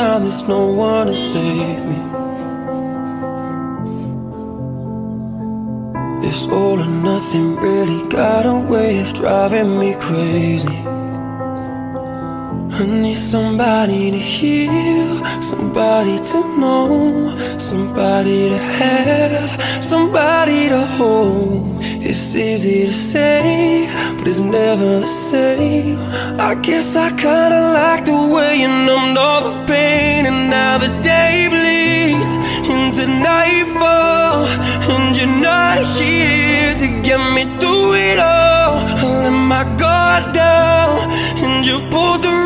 time there's no one to save me. This all or nothing really got a way of driving me crazy. I need somebody to heal, somebody to know, somebody to have, somebody to hold. It's easy to say, but it's never the same. I guess I kinda like the way you numbed all the pain. And now the day bleeds into nightfall, and you're not here to get me through it all. I let my guard down, and you pulled the